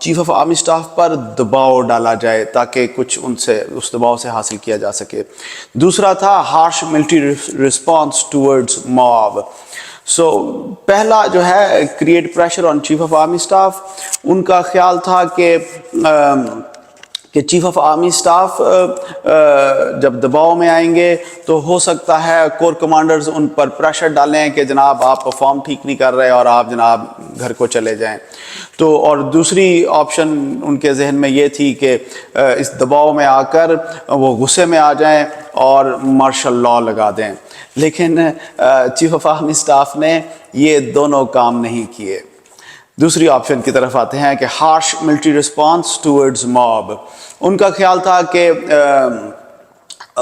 Chief of army staff پر دباؤ ڈالا جائے تاکہ کچھ ان سے اس دباؤ سے حاصل کیا جا سکے. دوسرا تھا harsh military response towards mob. So پہلا جو ہے create pressure on chief of army staff. ان کا خیال تھا کہ چیف آف آرمی سٹاف جب دباؤ میں آئیں گے تو ہو سکتا ہے کور کمانڈرز ان پر پریشر ڈالیں کہ جناب آپ پرفارم ٹھیک نہیں کر رہے اور آپ جناب گھر کو چلے جائیں. تو اور دوسری آپشن ان کے ذہن میں یہ تھی کہ اس دباؤ میں آ کر وہ غصے میں آ جائیں اور مارشل لاء لگا دیں. لیکن چیف آف آرمی سٹاف نے یہ دونوں کام نہیں کیے. دوسری آپشن کی طرف آتے ہیں کہ harsh military response towards mob. ان کا خیال تھا کہ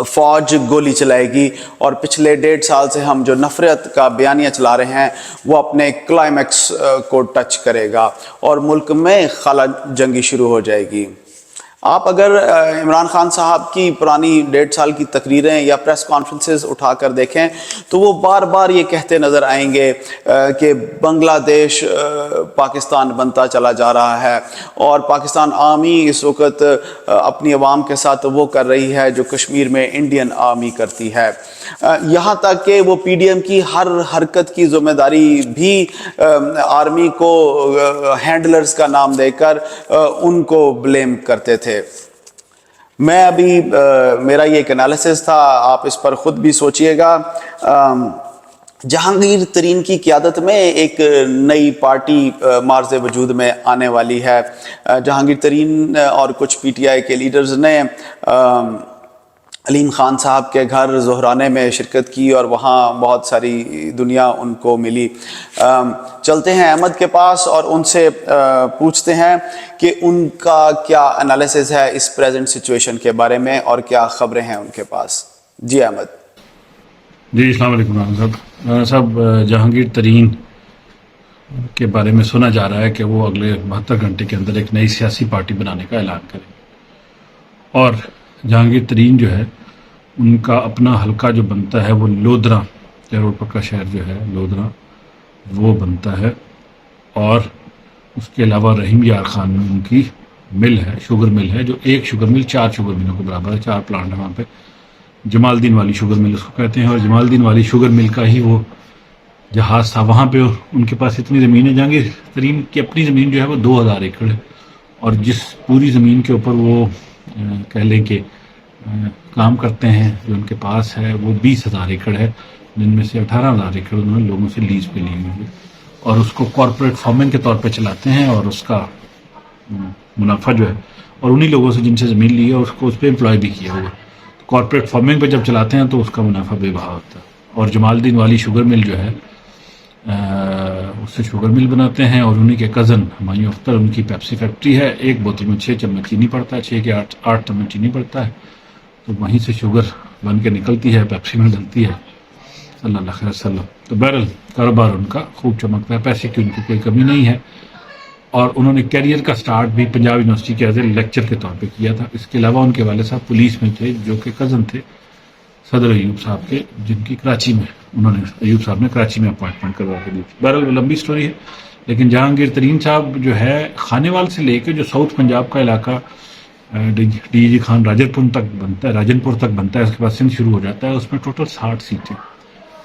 فوج گولی چلائے گی اور پچھلے 1.5 سال سے ہم جو نفرت کا بیانیہ چلا رہے ہیں وہ اپنے کلائمیکس کو ٹچ کرے گا اور ملک میں خلا جنگی شروع ہو جائے گی. آپ اگر عمران خان صاحب کی پرانی 1.5 سال کی تقریریں یا پریس کانفرنسز اٹھا کر دیکھیں تو وہ بار بار یہ کہتے نظر آئیں گے کہ بنگلہ دیش پاکستان بنتا چلا جا رہا ہے اور پاکستان آرمی اس وقت اپنی عوام کے ساتھ وہ کر رہی ہے جو کشمیر میں انڈین آرمی کرتی ہے. یہاں تک کہ وہ پی ڈی ایم کی ہر حرکت کی ذمہ داری بھی آرمی کو ہینڈلرز کا نام دے کر ان کو بلیم کرتے تھے. میں ابھی میرا یہ ایک انالیسس تھا, آپ اس پر خود بھی سوچئے گا. جہانگیر ترین کی قیادت میں ایک نئی پارٹی مارز وجود میں آنے والی ہے. جہانگیر ترین اور کچھ پی ٹی آئی کے لیڈرز نے علیم خان صاحب کے گھر زہرانے میں شرکت کی اور وہاں بہت ساری دنیا ان کو ملی. چلتے ہیں احمد کے پاس اور ان سے پوچھتے ہیں کہ ان کا کیا انالیسس ہے اس پریزنٹ سچویشن کے بارے میں اور کیا خبریں ہیں ان کے پاس. جی احمد. جی السلام علیکم رانا صاحب. جہانگیر ترین کے بارے میں سنا جا رہا ہے کہ وہ اگلے 72 گھنٹے کے اندر ایک نئی سیاسی پارٹی بنانے کا اعلان کریں اور جہانگیر ترین جو ہے ان کا اپنا حلقہ جو بنتا ہے وہ لودھرا روپڑ کا شہر جو ہے لودھرا وہ بنتا ہے. اور اس کے علاوہ رحیم یار خان میں ان کی مل ہے, شوگر مل ہے, جو ایک شوگر مل 4 شوگر ملوں کے برابر ہے. 4 پلانٹ ہیں وہاں پہ. جمال الدین والی شوگر مل اس کو کہتے ہیں اور جمال الدین والی شوگر مل کا ہی وہ جہاز تھا. وہاں پہ ان کے پاس اتنی زمین ہے. جہانگیر ترین کی اپنی زمین جو ہے وہ 2000 ایکڑ ہے اور جس پوری زمین کے اوپر وہ کہہ لیں کہ کام کرتے ہیں جو ان کے پاس ہے وہ 20,000 ایکڑ ہے, جن میں سے 18,000 ایکڑ انہوں نے لوگوں سے لیز پہ لی ہوئی ہے اور اس کو کارپوریٹ فارمنگ کے طور پہ چلاتے ہیں اور اس کا منافع جو ہے اور انہی لوگوں سے جن سے زمین لی ہے اس کو اس پہ امپلائی بھی کیا ہوا. کارپوریٹ فارمنگ پہ جب چلاتے ہیں تو اس کا منافع بے بہا ہوتا ہے. اور جمال الدین والی شوگر مل جو ہے اس سے شوگر مل بناتے ہیں اور انہی کے کزن ہمایوں اختر ان کی پیپسی فیکٹری ہے. ایک بوتل میں 6 چمچ چینی پڑتا ہے, 6 کے 8 چمچ چینی پڑتا ہے, تو وہیں سے شوگر بن کے نکلتی ہے, پیپسی میں ڈلتی ہے. صلی اللہ خیر وسلم. تو بہرحال کاروبار ان کا خوب چمکتا ہے, پیسے کی ان کی کوئی کمی نہیں ہے. اور انہوں نے کیریئر کا سٹارٹ بھی پنجاب یونیورسٹی کے ایز اے لیکچر کے طور پہ کیا تھا. اس کے علاوہ ان کے والد صاحب پولیس میں تھے جو کہ کزن تھے صدر ایوب صاحب کے, جن کی کراچی میں انہوں نے ایوب صاحب نے کراچی میں اپوائنٹمنٹ کروا کے دی تھی. بہرحال وہ لمبی سٹوری ہے. لیکن جہانگیر ترین صاحب جو ہے خانے وال سے لے کے جو ساؤتھ پنجاب کا علاقہ ڈی جی خان راجن پور تک بنتا ہے, اس کے بعد سندھ شروع ہو جاتا ہے, اس میں ٹوٹل 60 سیٹیں.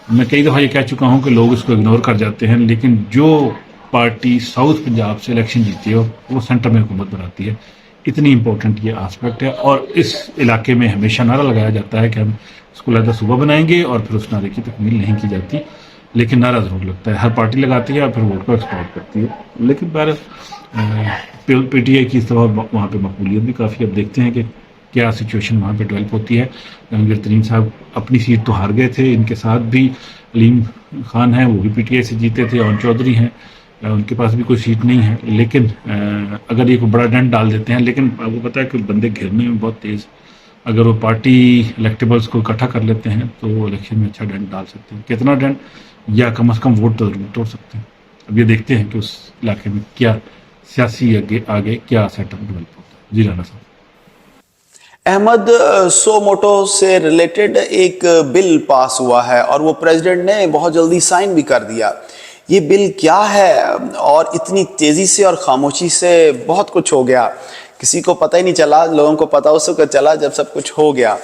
میں کئی دفعہ یہ کہہ چکا ہوں کہ لوگ اس کو اگنور کر جاتے ہیں, لیکن جو پارٹی ساؤتھ پنجاب سے الیکشن جیتی ہے وہ سینٹر میں حکومت بناتی ہے. اتنی امپورٹنٹ یہ آسپیکٹ ہے. اور اس علاقے میں ہمیشہ نعرہ لگایا جاتا ہے کہ ہم اس کو علیحدہ صوبہ بنائیں گے اور پھر اس نعرے کی تکمیل نہیں کی جاتی, لیکن نعرہ ضرور لگتا ہے. ہر پارٹی لگاتی ہے اور پھر ووٹ کو ایکسپورٹ کرتی ہے. لیکن بہرحال پی ٹی آئی کی اس طرح وہاں پہ مقبولیت بھی کافی. اب دیکھتے ہیں کہ کیا سچویشن وہاں پہ ڈیولپ ہوتی ہے. جہانگیر ترین صاحب اپنی سیٹ تو ہار گئے تھے, ان کے ساتھ بھی علیم خان ہیں, وہ بھی پی ٹی آئی سے جیتے تھے. اون چودھری ہیں, ان کے پاس بھی کوئی سیٹ نہیں ہے. لیکن اگر یہ کوئی بڑا ڈنٹ ڈال دیتے ہیں, لیکن آپ کو پتہ ہے کہ بندے گھیرنے میں بہت تیز, اگر وہ پارٹی الیکٹیبلس کو اکٹھا کر لیتے ہیں تو وہ الیکشن میں اچھا ڈنٹ ڈال سکتے ہیں. کتنا ڈنٹ, یا کم از کم ووٹ تو ضرور توڑ سکتے ہیں. اب یہ دیکھتے ہیں کہ اس علاقے میں کیا سیاسی آگے کیا سیٹ اپ ڈیولپ ہوتا ہے. جی رانا صاحب. احمد, سو موٹو سے ریلیٹڈ ایک بل پاس ہوا ہے اور وہ پریزیڈنٹ نے بہت جلدی سائن بھی کر دیا. یہ بل کیا ہے اور اتنی تیزی سے اور خاموشی سے بہت کچھ ہو گیا, کسی کو پتہ ہی نہیں چلا, لوگوں کو پتہ اس وقت چلا جب سب کچھ ہو گیا.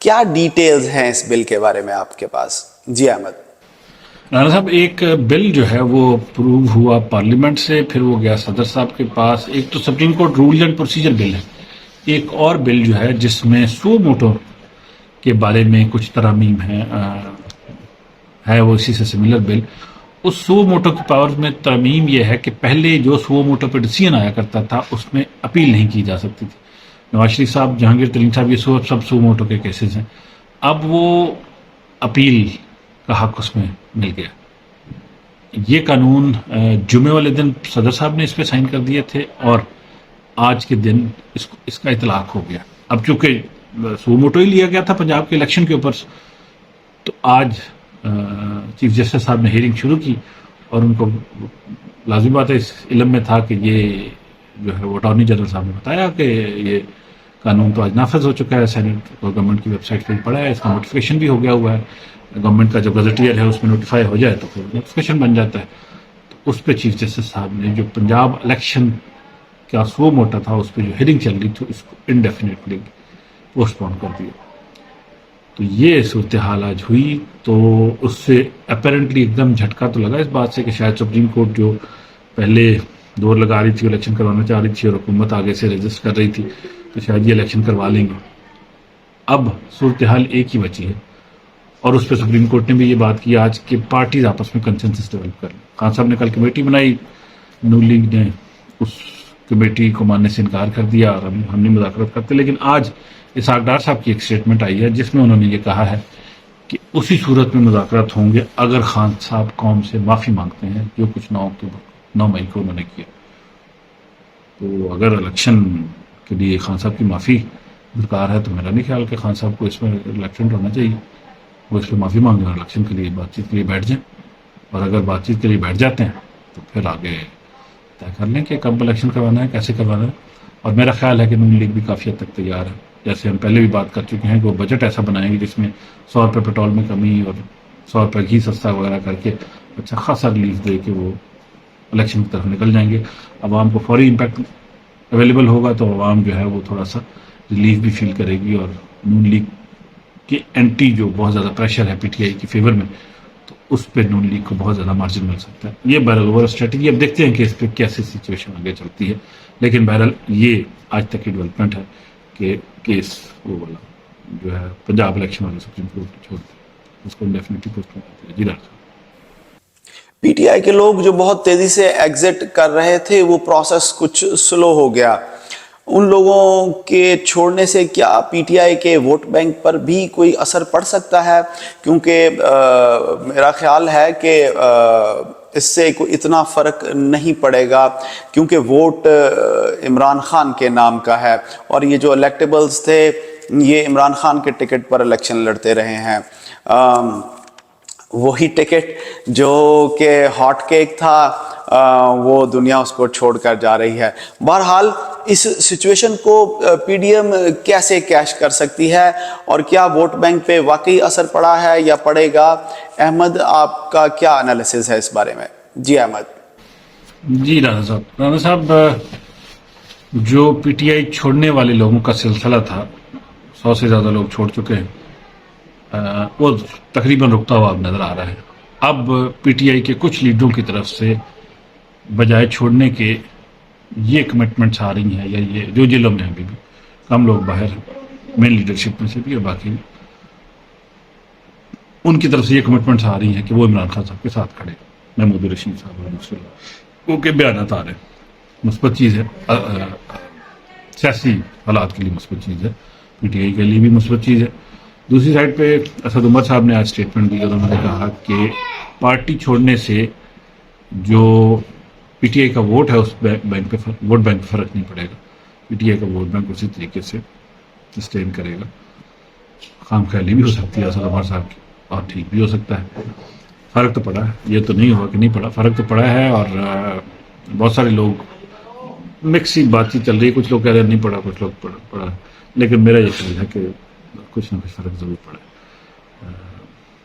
کیا ڈیٹیلز ہیں اس بل کے بارے میں آپ کے پاس؟ جی احمد. رانا صاحب, ایک بل جو ہے وہ اپروو ہوا پارلیمنٹ سے, پھر وہ گیا صدر صاحب کے پاس. ایک تو Supreme Court rules and procedure bill ہے, ایک اور بل جو ہے جس میں سو موٹو کے بارے میں کچھ ترامیم ہے وہ اسی سے سملر بل. اس سو موٹو کی پاور میں ترمیم یہ ہے کہ پہلے جو سو موٹو پہ ڈیسیژن آیا کرتا تھا اس میں اپیل نہیں کی جا سکتی تھی. نواز شریف صاحب, جہانگیر ترین صاحب, یہ سب سو موٹو کے کیسز ہیں. اب وہ اپیل کا حق اس میں مل گیا. یہ قانون جمعے والے دن صدر صاحب نے اس پہ سائن کر دیے تھے اور آج کے دن اس کا اطلاق ہو گیا. اب چونکہ سو موٹو ہی لیا گیا تھا پنجاب کے الیکشن کے اوپر, تو آج چیف جسٹس صاحب نے ہیئرنگ شروع کی اور ان کو لازمی بات ہے اس علم میں تھا کہ یہ جو ہے وہ اٹارنی جنرل صاحب نے بتایا کہ یہ قانون تو آج نافذ ہو چکا ہے, سینٹ اور گورنمنٹ کی ویب سائٹ پہ پڑا ہے, اس کا نوٹیفیکیشن بھی ہو گیا ہوا ہے. گورنمنٹ کا جو گزٹیئر ہے اس میں نوٹیفائی ہو جائے تو پھر نوٹیفیکیشن بن جاتا ہے. تو اس پہ چیف جسٹس صاحب نے جو پنجاب الیکشن کا سو موٹا تھا اس پہ جو ہیئرنگ چل رہی تھی اس کو انڈیفینیٹلی پوسٹ پون کر دیا. تو یہ صورتحال آج ہوئی, تو اس سے اپیرنٹلی ایک دم جھٹکا تو لگا اس بات سے کہ شاید سپریم کورٹ جو پہلے دور لگا رہی تھی, الیکشن کروانا چاہ رہی تھی اور حکومت آگے سے رجسٹ کر رہی تھی, تو شاید یہ الیکشن کروا لیں گے. اب صورتحال ایک ہی بچی ہے اور اس پہ سپریم کورٹ نے بھی یہ بات کی آج کہ پارٹیز آپس میں کنسنسس ڈیولپ کر لیں. خان صاحب نے کل کمیٹی بنائی, نون لیگ نے اس کمیٹی کو ماننے سے انکار کر دیا اور ہم نے مذاکرات کرتے. لیکن آج اسحاق ڈار صاحب کی ایک اسٹیٹمنٹ آئی ہے جس میں انہوں نے یہ کہا ہے کہ اسی صورت میں مذاکرات ہوں گے اگر خان صاحب قوم سے معافی مانگتے ہیں, جو کچھ 9 مئی کو انہوں نے کیا. تو اگر الیکشن کے لیے خان صاحب کی معافی درکار ہے تو میرا نہیں خیال کہ خان صاحب کو اس میں الیکشن ہونا چاہیے. وہ اس پہ معافی مانگیں اور الیکشن کے لیے بات چیت کے لیے بیٹھ جائیں, اور اگر بات چیت کے لیے بیٹھ جاتے ہیں تو پھر آگے طے کر لیں کہ کب الیکشن کروانا ہے, کیسے کروانا ہے. اور میرا خیال ہے کہ نون لیگ بھی کافی حد تک تیار ہے, جیسے ہم پہلے بھی بات کر چکے ہیں کہ وہ بجٹ ایسا بنائیں گے جس میں 100 روپے پیٹرول میں کمی اور 100 روپے گھی سستا وغیرہ کر کے اچھا خاصا ریلیف دے کے وہ الیکشن کی طرف نکل جائیں گے. عوام کو فوری امپیکٹ اویلیبل ہوگا تو عوام جو ہے وہ تھوڑا سا ریلیف بھی فیل کرے گی, اور نون لیگ کے اینٹی جو بہت زیادہ پریشر ہے پی ٹی آئی کی فیور میں, تو اس پہ نون لیگ کو بہت زیادہ مارجن مل سکتا ہے. یہ بہرحال اوور اسٹریٹجی, اب دیکھتے ہیں کہ اس پہ کیسے سچویشن آگے چلتی ہے. لیکن بہرحال یہ آج تک کی ڈیولپمنٹ ہے کہ کیس وہ والا جو ہے پنجاب الیکشن والا سپریم کورٹ نے چھوڑ دیا, اس کو انڈیفینیٹلی پوسٹ پون کر دیا. جی ڈاکٹر صاحب, پی ٹی آئی کے لوگ جو بہت تیزی سے ایگزٹ کر رہے تھے وہ پروسیس کچھ سلو ہو گیا. ان لوگوں کے چھوڑنے سے کیا پی ٹی آئی کے ووٹ بینک پر بھی کوئی اثر پڑ سکتا ہے؟ کیونکہ میرا خیال ہے کہ اس سے کوئی اتنا فرق نہیں پڑے گا, کیونکہ ووٹ عمران خان کے نام کا ہے اور یہ جو الیکٹیبلز تھے یہ عمران خان کے ٹکٹ پر الیکشن لڑتے رہے ہیں. وہی ٹکٹ جو کہ ہاٹ کیک تھا وہ دنیا اس کو چھوڑ کر جا رہی ہے. بہرحال اس سچویشن کو پی ڈی ایم کیسے کیش کر سکتی ہے اور کیا ووٹ بینک پہ واقعی اثر پڑا ہے یا پڑے گا؟ احمد, آپ کا کیا انالیسز ہے اس بارے میں؟ جی احمد. جی رانا صاحب, جو پی ٹی آئی چھوڑنے والے لوگوں کا سلسلہ تھا, 100 سے زیادہ لوگ چھوڑ چکے ہیں, وہ تقریباً رکتا ہوا اب نظر آ رہا ہے. اب پی ٹی آئی کے کچھ لیڈروں کی طرف سے بجائے چھوڑنے کے یہ کمٹمنٹس آ رہی ہیں, یا یہ جو جیلوں میں ابھی بھی کم لوگ باہر ہیں, مین لیڈرشپ میں سے بھی اور باقی بھی, ان کی طرف سے یہ کمٹمنٹس آ رہی ہیں کہ وہ عمران خان صاحب کے ساتھ کھڑے, محمود رشید صاحب اور کیونکہ بیانات آ رہے ہیں. مثبت چیز ہے, سیاسی حالات کے لیے مثبت چیز ہے, پی ٹی آئی کے لیے بھی مثبت چیز ہے. دوسری سائڈ پہ اسد عمر صاحب نے آج اسٹیٹمنٹ دی اور انہوں نے کہا کہ پارٹی چھوڑنے سے جو پی ٹی آئی کا ووٹ ہے اس بینک پہ ووٹ بینک پہ فرق نہیں پڑے گا. پی ٹی آئی کا ووٹ بینک اسی طریقے سے سسٹین کرے گا. خام خیالی بھی ہو سکتی ہے اسد عمر صاحب کی اور ٹھیک بھی ہو سکتا ہے. فرق تو پڑا ہے, یہ تو نہیں ہوا کہ نہیں پڑا, فرق تو پڑا ہے. اور بہت سارے لوگ مکسی بات چیت چل رہی ہے, کچھ لوگ کہہ رہے ہیں نہیں پڑا, کچھ لوگ پڑا, لیکن میرا یہ خیال ہے کہ کچھ نہ کچھ فرق ضرور پڑا ہے.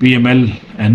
PMLN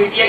PTI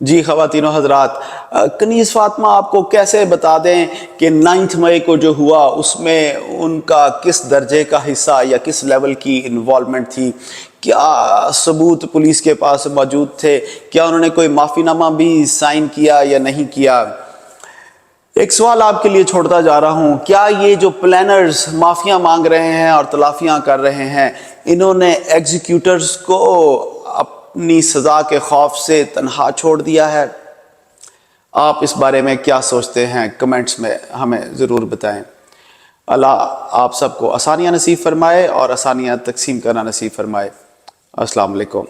جی خواتین و حضرات، کنیز فاطمہ آپ کو کیسے بتا دیں کہ 9 مئی کو جو ہوا اس میں ان کا کس درجے کا حصہ یا کس لیول کی انوالومنٹ تھی؟ کیا ثبوت پولیس کے پاس موجود تھے؟ کیا انہوں نے کوئی معافی نامہ بھی سائن کیا یا نہیں کیا؟ ایک سوال آپ کے لیے چھوڑتا جا رہا ہوں، کیا یہ جو پلانرز معافیاں مانگ رہے ہیں اور تلافیاں کر رہے ہیں، انہوں نے ایگزیکیوٹرز کو اپنی سزا کے خوف سے تنہا چھوڑ دیا ہے؟ آپ اس بارے میں کیا سوچتے ہیں؟ کمنٹس میں ہمیں ضرور بتائیں۔ اللہ آپ سب کو آسانیاں نصیب فرمائے اور آسانیاں تقسیم کرنا نصیب فرمائے۔ السلام علیکم۔